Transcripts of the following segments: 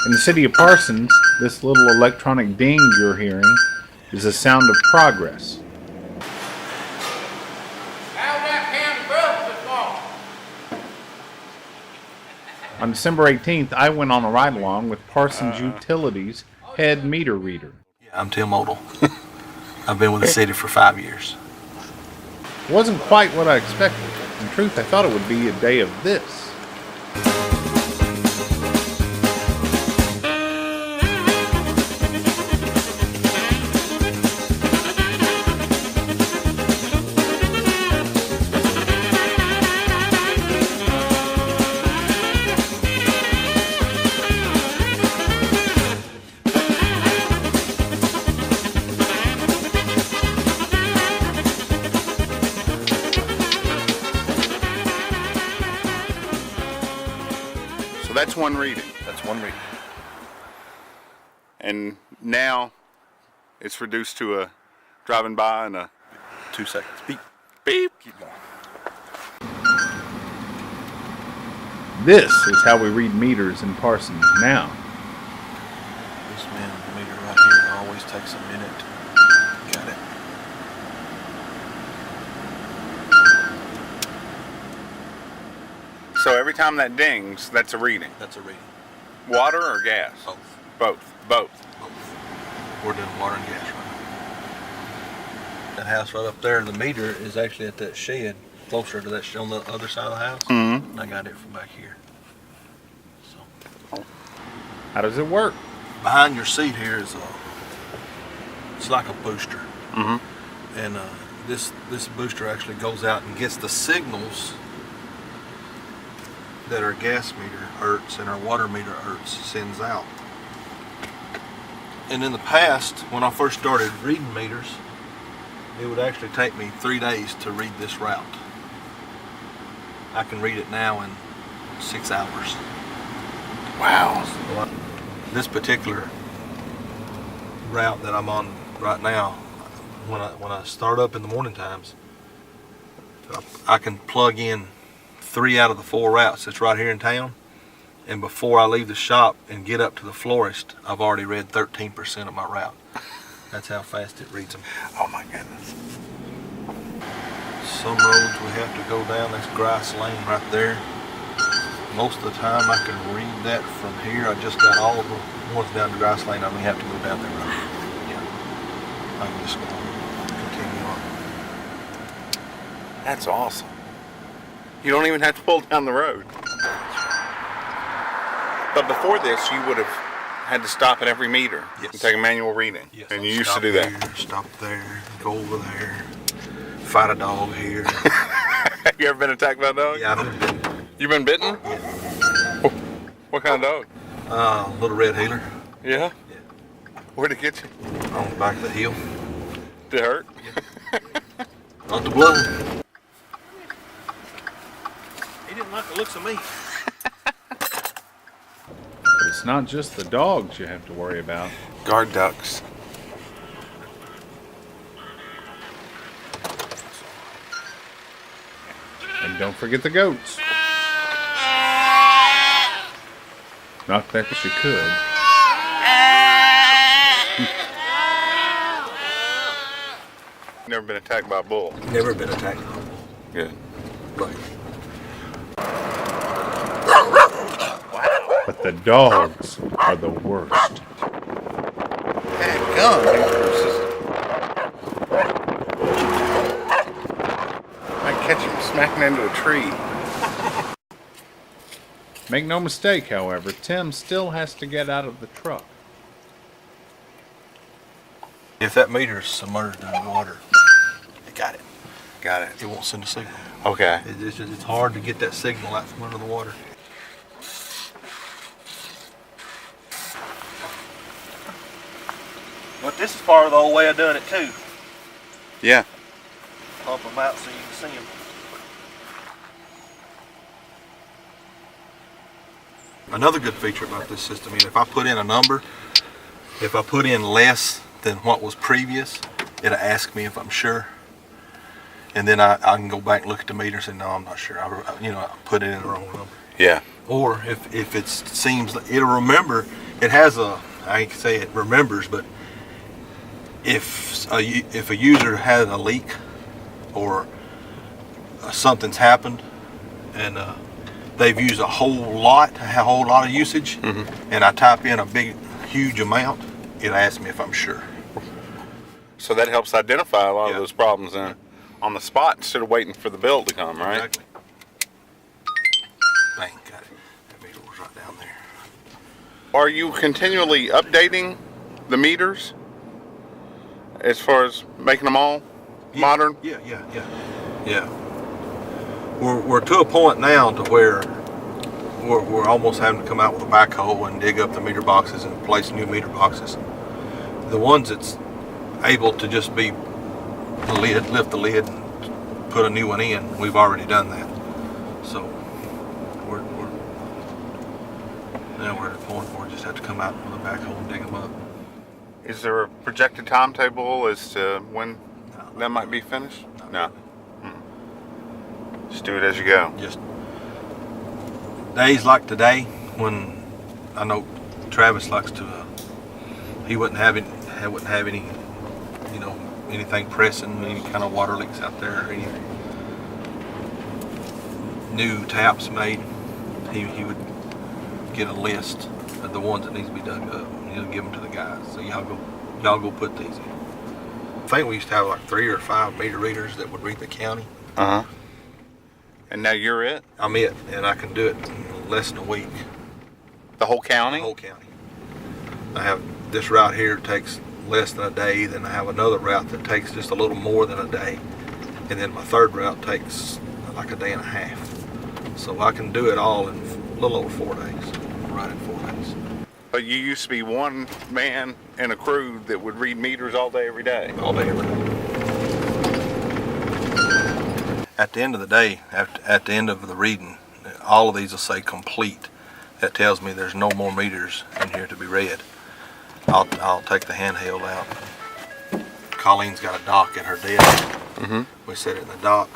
In the city of Parsons, this little electronic ding you're hearing is a sound of progress. How's that county this morning? On December 18th, I went on a ride-along with Parsons Utilities head meter reader. Yeah, I'm Tim Odell. I've been with the city for 5 years. It wasn't quite what I expected. In truth, I thought it would be a day of this. So that's one reading. That's one reading. And now it's reduced to a driving by and a 2 seconds. Beep. beep. Keep going. This is how we read meters in Parsons now. This meter right here always takes a minute. Got it. So every time that dings, that's a reading. That's a reading. Water or gas? Both. Both. Both. We're doing water and gas right now. That house right up there, the meter is actually at that shed, closer to that shed on the other side of the house. Mm-hmm. And I got it from back here. So How does it work? behind your seat here is it's like a booster. Mm-hmm. And this booster actually goes out and gets the signals that our gas meter Hertz and our water meter Hertz sends out. And in the past, when I first started reading meters, it would actually take me 3 days to read this route. I can read it now in 6 hours. Wow. So this particular route that I'm on right now, when I start up in the morning times, I can plug in 3 out of the 4 routes that's right here in town, and before I leave the shop and get up to the florist, I've already read 13% of my route. That's how fast it reads them. Oh my goodness. Some roads we have to go down, that's Grice Lane right there. Most of the time I can read that from here. I just got all of the ones down to Grice Lane. I may have to go down that road. Yeah. I can just continue on. That's awesome. You don't even have to pull down the road. But before this, you would have had to stop at every meter Yes. and take a manual reading. Yes, and I'll you used to stop do that. Here, stop there, go over there, fight a dog here. Have you ever been attacked by a dog? Yeah, I've been bitten. You been bitten? Yeah. What kind of dog? Little red healer. Yeah? Yeah. Where'd it get you? On the back of the hill. Did it hurt? Not the blood. He didn't like the looks of me. But it's not just the dogs you have to worry about. Guard ducks. And don't forget the goats. Not that you could. Never been attacked by a bull. Never been attacked. Good. Right. But the dogs are the worst. Might catch him smacking into a tree. Make no mistake, however, Tim still has to get out of the truck. If that meter is submerged underwater, you got it. Got it. It won't send a signal. Okay. It's hard to get that signal out from under the water. But this is part of the old way of doing it too. Yeah. Pump them out so you can see them. Another good feature about this system is if I put in a number, if I put in less than what was previous, it'll ask me if I'm sure. And then I can go back and look at the meter and say, no, I'm not sure. I put it in the wrong number. Yeah. Or if it seems, it'll remember It has I can say it remembers, but if a user had a leak or something's happened and they've used a whole lot of usage, and I type in a huge amount, it asks me if I'm sure. So that helps identify a lot of Yeah. those problems then on the spot instead of waiting for the bill to come, right? Exactly. Bang, got it. That meter was right down there. Are you continually updating the meters as far as making them all modern? Yeah. We're to a point now to where we're almost having to come out with a backhoe and dig up the meter boxes and place new meter boxes. The ones that's able to just be lift the lid and put a new one in, we've already done that. So now we're at a point where we just have to come out with a backhoe and dig them up. Is there a projected timetable as to when that might be finished? No. Just do it as you go. Just days like today, when I know Travis likes to, he wouldn't have any, anything pressing, any kind of water leaks out there, or any new taps made. He would get a list of the ones that needs to be dug up, and he'll give them to the guys. So y'all go put these in. I think we used to have like 3 or 5 meter readers that would read the county. And now you're it? I'm it, and I can do it in less than a week. The whole county? The whole county. I have this route here takes less than a day, then I have another route that takes just a little more than a day, and then my third route takes like a day and a half. So I can do it all in a little over 4 days. Right in 4 days. But you used to be one man and a crew that would read meters all day, every day. All day, every day. At the end of the day, at the end of the reading, all of these will say complete. That tells me there's no more meters in here to be read. I'll take the handheld out. Colleen's got a dock at her desk. We set it in the dock.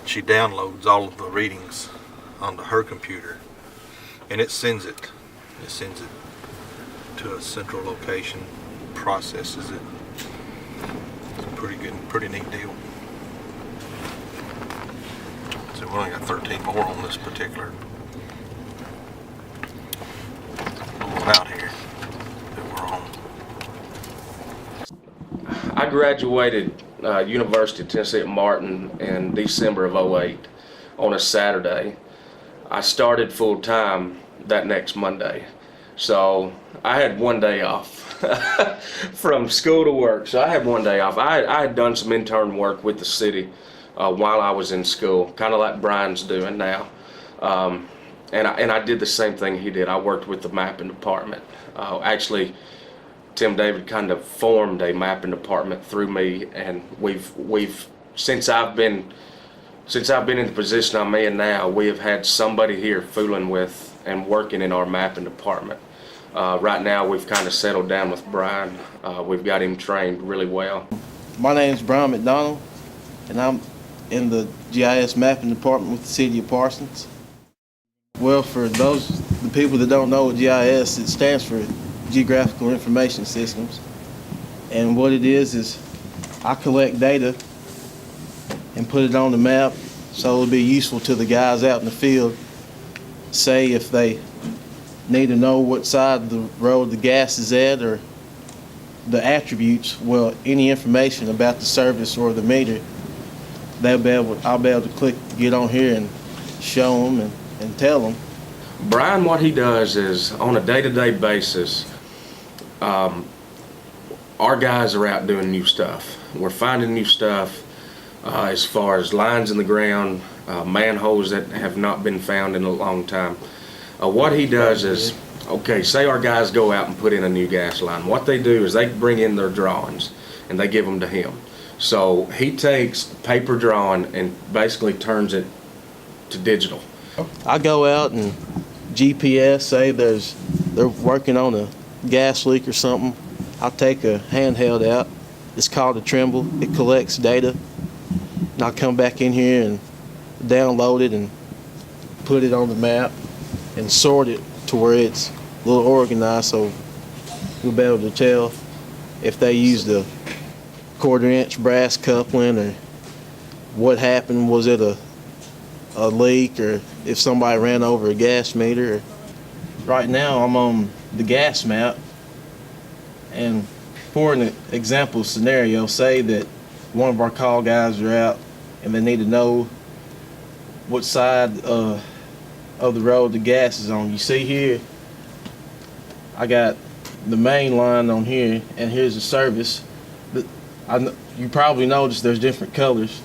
She downloads all of the readings onto her computer, and it sends it. It sends it to a central location, processes it. It's a pretty neat deal. So we only got 13 more on this particular little route here that we're on. I graduated University of Tennessee at Martin in December of '08 on a Saturday. I started full time that next Monday. So I had 1 day off from school to work. So I had 1 day off. I had done some intern work with the city while I was in school, kind of like Brian's doing now. And I did the same thing he did. I worked with the mapping department. Actually, Tim David kind of formed a mapping department through me, and we've since I've been in the position I'm in now, we have had somebody here fooling with and working in our mapping department. Right now, we've kind of settled down with Brian. We've got him trained really well. My name is Brian McDonald, and I'm in the GIS mapping department with the city of Parsons. Well, for the people that don't know what GIS, it stands for Geographical Information Systems. And what it is I collect data and put it on the map so it'll be useful to the guys out in the field. Say if they need to know what side of the road the gas is at or the attributes, well, any information about the service or the meter, I'll be able to click, get on here and show them and tell them. Brian, what he does is on a day-to-day basis, our guys are out doing new stuff. We're finding new stuff as far as lines in the ground, manholes that have not been found in a long time. What he does is, okay, say our guys go out and put in a new gas line. What they do is they bring in their drawings and they give them to him. So he takes paper drawing and basically turns it to digital. I go out and GPS, say they're working on a gas leak or something. I'll take a handheld out. It's called a Trimble. It collects data. And I'll come back in here and download it and put it on the map and sort it to where it's a little organized, so we'll be able to tell if they used a 1/4-inch brass coupling, or what happened. Was it a leak, or if somebody ran over a gas meter? Right now I'm on the gas map, and for an example scenario, say that one of our call guys are out and they need to know what side of the road the gas is on. You see here, I got the main line on here, and here's the service. But you probably noticed there's different colors.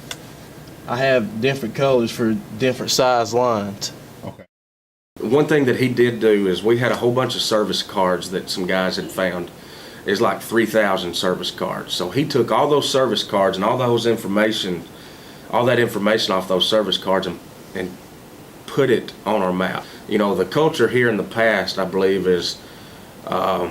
I have different colors for different size lines. Okay. One thing that he did do is we had a whole bunch of service cards that some guys had found. It's like 3,000 service cards. So he took all those service cards and all that information off those service cards and put it on our map. You know, the culture here in the past, I believe, is I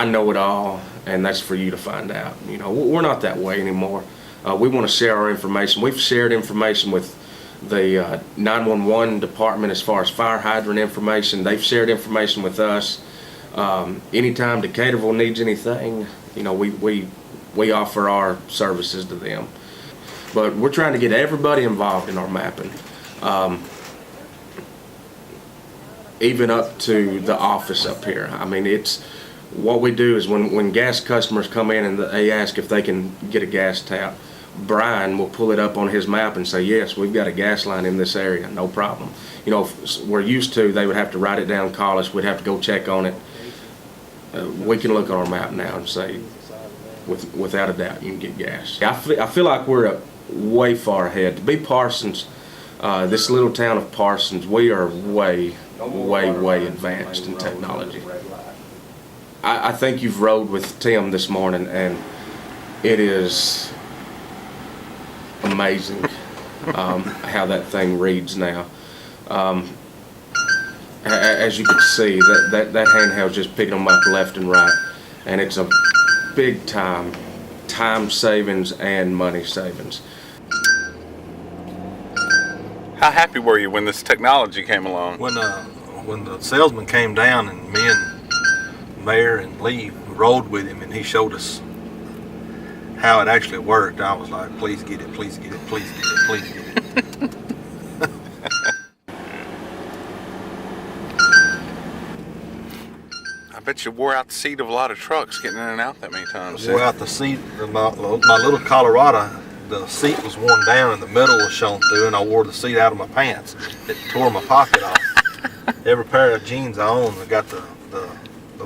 know it all, and that's for you to find out. You know, we're not that way anymore. We want to share our information. We've shared information with the 911 department as far as fire hydrant information. They've shared information with us. Anytime Decaturville needs anything, you know, we offer our services to them. But we're trying to get everybody involved in our mapping. Even up to the office up here. I mean, it's what we do is when gas customers come in and they ask if they can get a gas tap, Brian will pull it up on his map and say, yes, we've got a gas line in this area, no problem. You know, we're used to, they would have to write it down, call us, we'd have to go check on it. We can look on our map now and say, without a doubt, you can get gas. I feel like we're way far ahead. To be Parsons, this little town of Parsons, we are way advanced in technology. I think you've rode with Tim this morning, and it is amazing how that thing reads now. As you can see, that handheld's just picking them up left and right, and it's a big time savings and money savings. How happy were you when this technology came along? When the salesman came down and me and Mayor and Lee rode with him and he showed us how it actually worked, I was like, please get it, please get it, please get it, please get it. I bet you wore out the seat of a lot of trucks getting in and out that many times. Wore out the seat of my little Colorado. The seat was worn down and the metal was shown through, and I wore the seat out of my pants. It tore my pocket off. Every pair of jeans I own, I got the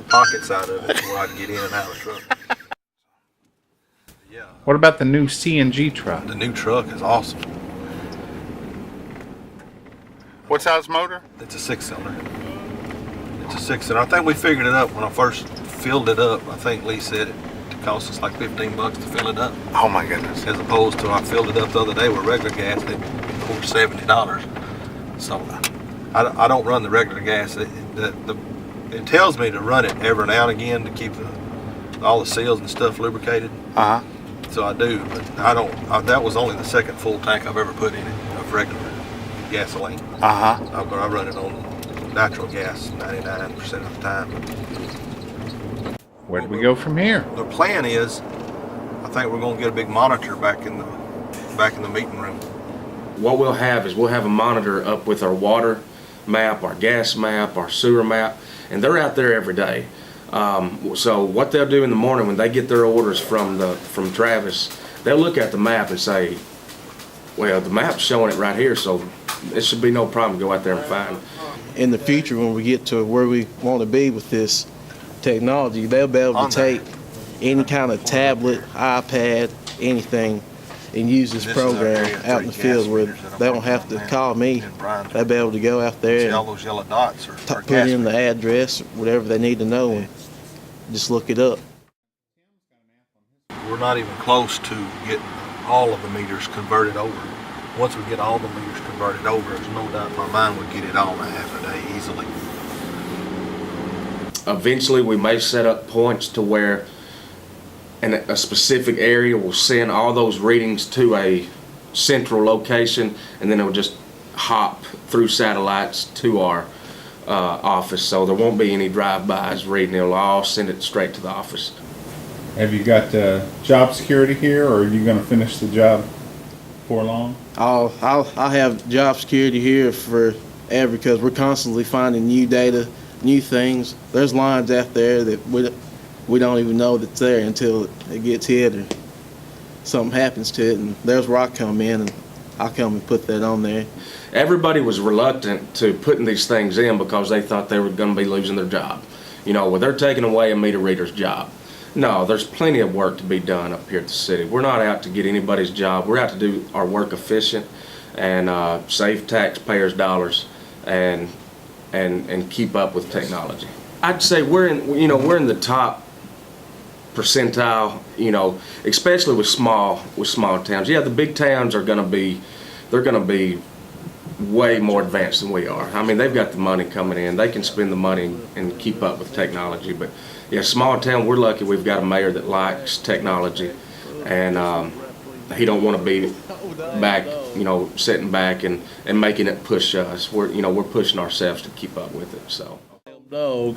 pockets out of it where I could get in and out of the truck. Yeah. What about the new CNG truck? The new truck is awesome. What size motor? It's a 6-cylinder. It's a 6-cylinder. I think we figured it up when I first filled it up. I think Lee said it cost us like $15 to fill it up. Oh my goodness. As opposed to I filled it up the other day with regular gas, it cost $70. So I don't run the regular gas. It tells me to run it every now and again to keep all the seals and stuff lubricated. Uh-huh. So I do, but I don't. That was only the second full tank I've ever put in it of regular gasoline. Uh-huh. I run it on natural gas 99% of the time. Where do we go from here? The plan is, I think we're going to get a big monitor back in the meeting room. What we'll have is we'll have a monitor up with our water map, our gas map, our sewer map, and they're out there every day. So what they'll do in the morning when they get their orders from Travis, they'll look at the map and say, well, the map's showing it right here, so it should be no problem to go out there and find it. In the future, when we get to where we want to be with this technology, they'll be able to take any kind of tablet, iPad, anything, and use this program out in the field where they don't have to call me. They'll be able to go out there all those yellow dots and put in the address, whatever they need to know, and just look it up. We're not even close to getting all of the meters converted over. Once we get all the meters converted over, there's no doubt in my mind we'll get it all in half a day easily. Eventually, we may set up points to where in a specific area will send all those readings to a central location, and then it will just hop through satellites to our office, so there won't be any drive-bys reading. It'll all send it straight to the office. Have you got job security here, or are you going to finish the job before long? I'll have job security here forever because we're constantly finding new data, new things. There's lines out there that we don't even know that's there until it gets hit or something happens to it, and there's where I come in and I'll come and put that on there. Everybody was reluctant to putting these things in because they thought they were going to be losing their job. You know, well, they're taking away a meter reader's job. No, there's plenty of work to be done up here at the city. We're not out to get anybody's job. We're out to do our work efficient and save taxpayers' dollars and keep up with technology. I'd say we're in the top percentile, you know, especially with small towns. Yeah, the big towns are going to be way more advanced than we are. I mean, they've got the money coming in. They can spend the money and keep up with technology. But yeah, small town, we're lucky we've got a mayor that likes technology, and he don't want to be back, you know, sitting back and making it push us. We're pushing ourselves to keep up with it. So. Dog.